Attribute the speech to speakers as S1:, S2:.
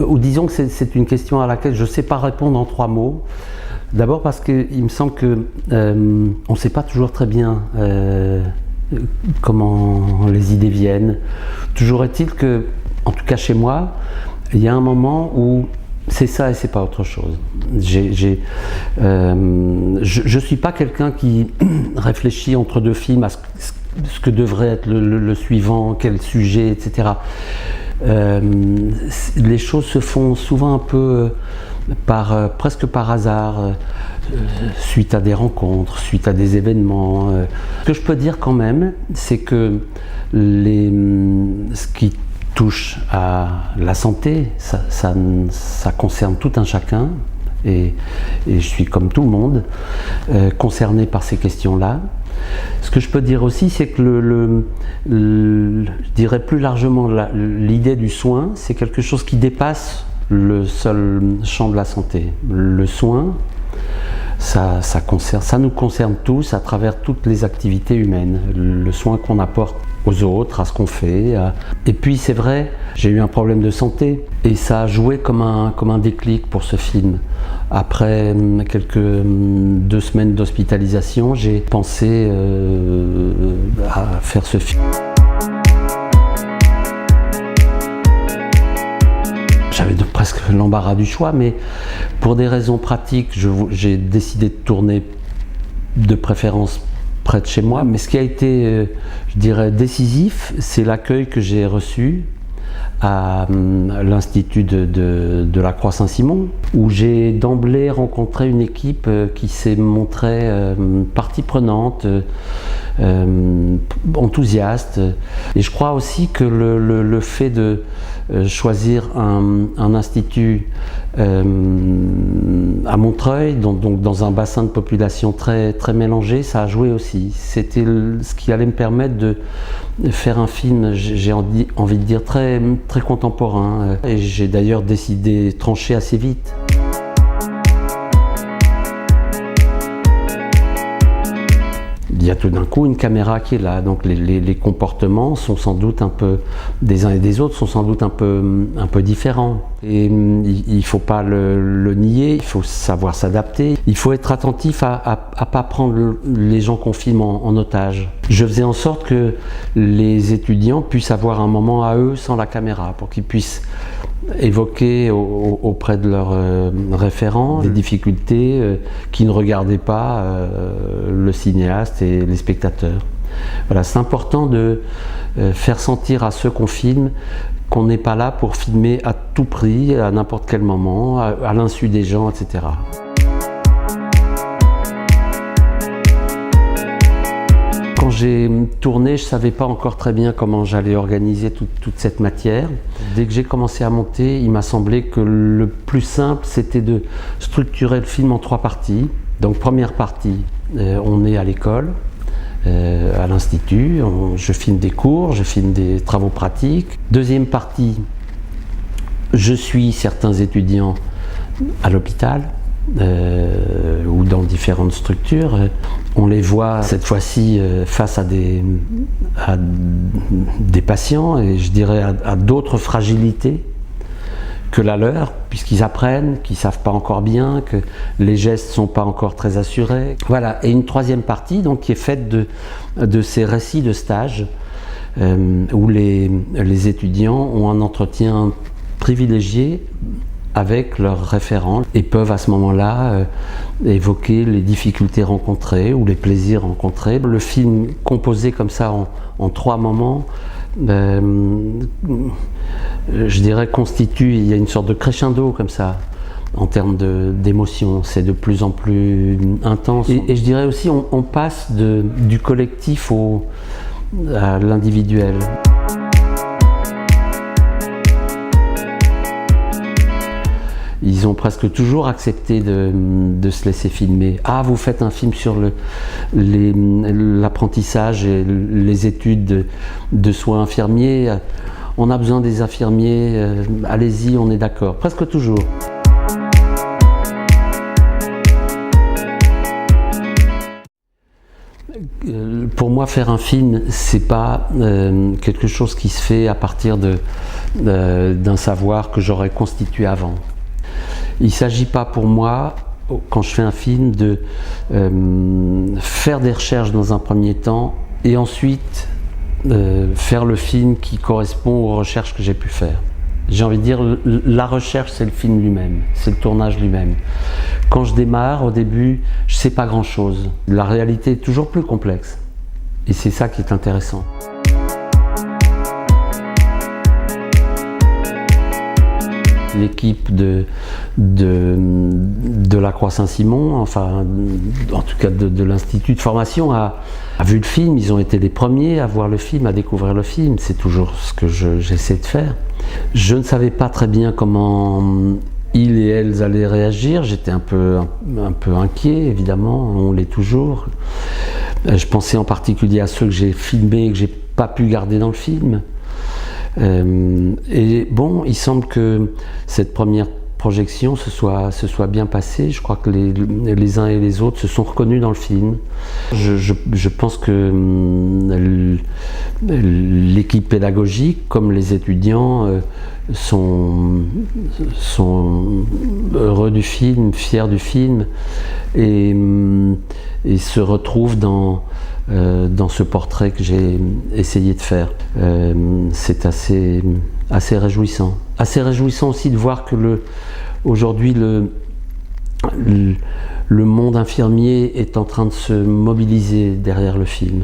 S1: Ou disons que c'est une question à laquelle je ne sais pas répondre en 3 mots. D'abord parce qu'il me semble qu'on ne sait pas toujours très bien comment les idées viennent. Toujours est-il que, en tout cas chez moi, il y a un moment où c'est ça et c'est pas autre chose. Je suis pas quelqu'un qui réfléchit entre 2 films à ce que devrait être le suivant, quel sujet, etc. Les choses se font souvent un peu presque par hasard, suite à des rencontres, suite à des événements. Ce que je peux dire quand même, c'est que ce qui touche à la santé, ça concerne tout un chacun, et je suis comme tout le monde concerné par ces questions-là. Ce que je peux dire aussi, c'est que je dirais plus largement l'idée du soin, c'est quelque chose qui dépasse le seul champ de la santé. Le soin, ça nous concerne tous à travers toutes les activités humaines. Le soin qu'on apporte aux autres, à ce qu'on fait. Et puis c'est vrai, j'ai eu un problème de santé et ça a joué comme un déclic pour ce film. Après quelques 2 semaines d'hospitalisation, j'ai pensé à faire ce film. J'avais presque l'embarras du choix, mais pour des raisons pratiques, j'ai décidé de tourner de préférence près de chez moi. Mais ce qui a été, je dirais, décisif, c'est l'accueil que j'ai reçu à l'Institut de la Croix-Saint-Simon, où j'ai d'emblée rencontré une équipe qui s'est montrée partie prenante, enthousiaste. Et je crois aussi que le fait de choisir un institut à Montreuil, donc dans un bassin de population très, très mélangé, ça a joué aussi. C'était ce qui allait me permettre de faire un film, j'ai envie de dire, très, très contemporain. Et j'ai d'ailleurs décidé de trancher assez vite. Il y a tout d'un coup une caméra qui est là, donc les comportements sont sans doute un peu, des uns et des autres, sont sans doute un peu différents. Et il ne faut pas le nier, il faut savoir s'adapter, il faut être attentif à ne pas prendre les gens qu'on filme en otage. Je faisais en sorte que les étudiants puissent avoir un moment à eux sans la caméra, pour qu'ils puissent évoquer auprès de leurs référents des difficultés qui ne regardaient pas le cinéaste et les spectateurs. Voilà, c'est important de faire sentir à ceux qu'on filme qu'on n'est pas là pour filmer à tout prix, à n'importe quel moment, à l'insu des gens, etc. Quand j'ai tourné, je ne savais pas encore très bien comment j'allais organiser toute cette matière. Dès que j'ai commencé à monter, il m'a semblé que le plus simple, c'était de structurer le film en 3 parties. Donc première partie, on est à l'école, à l'institut, je filme des cours, je filme des travaux pratiques. Deuxième partie, je suis certains étudiants à l'hôpital ou dans différentes structures. On les voit cette fois-ci face à des patients, et je dirais à d'autres fragilités que la leur, puisqu'ils apprennent, qu'ils ne savent pas encore bien, que les gestes ne sont pas encore très assurés. Voilà, et une troisième partie donc, qui est faite de ces récits de stage où les étudiants ont un entretien privilégié avec leurs référents et peuvent à ce moment-là évoquer les difficultés rencontrées ou les plaisirs rencontrés. Le film composé comme ça en 3 moments, je dirais constitue, il y a une sorte de crescendo comme ça en termes d'émotion, c'est de plus en plus intense. Et je dirais aussi on passe du collectif à l'individuel. Ils ont presque toujours accepté de se laisser filmer. Ah, vous faites un film sur l'apprentissage et les études de soins infirmiers. On a besoin des infirmiers, allez-y, on est d'accord. Presque toujours. pour moi, faire un film, c'est pas quelque chose qui se fait à partir d'un savoir que j'aurais constitué avant. Il ne s'agit pas pour moi, quand je fais un film, de faire des recherches dans un premier temps et ensuite faire le film qui correspond aux recherches que j'ai pu faire. J'ai envie de dire, la recherche, c'est le film lui-même, c'est le tournage lui-même. Quand je démarre, au début, je ne sais pas grand-chose. La réalité est toujours plus complexe. Et c'est ça qui est intéressant. L'équipe de la Croix-Saint-Simon, enfin, en tout cas de l'Institut de formation, a vu le film. Ils ont été les premiers à voir le film, à découvrir le film. C'est toujours ce que j'essaie de faire. Je ne savais pas très bien comment ils et elles allaient réagir. J'étais un peu inquiet, évidemment, on l'est toujours. Je pensais en particulier à ceux que j'ai filmés et que j'ai pas pu garder dans le film. Et bon, il semble que cette première projection se soit bien passée. Je crois que les uns et les autres se sont reconnus dans le film. Je pense que l'équipe pédagogique, comme les étudiants, sont heureux du film, fiers du film, et se retrouvent dans ce portrait que j'ai essayé de faire. C'est assez réjouissant. Assez réjouissant aussi de voir que aujourd'hui le monde infirmier est en train de se mobiliser derrière le film.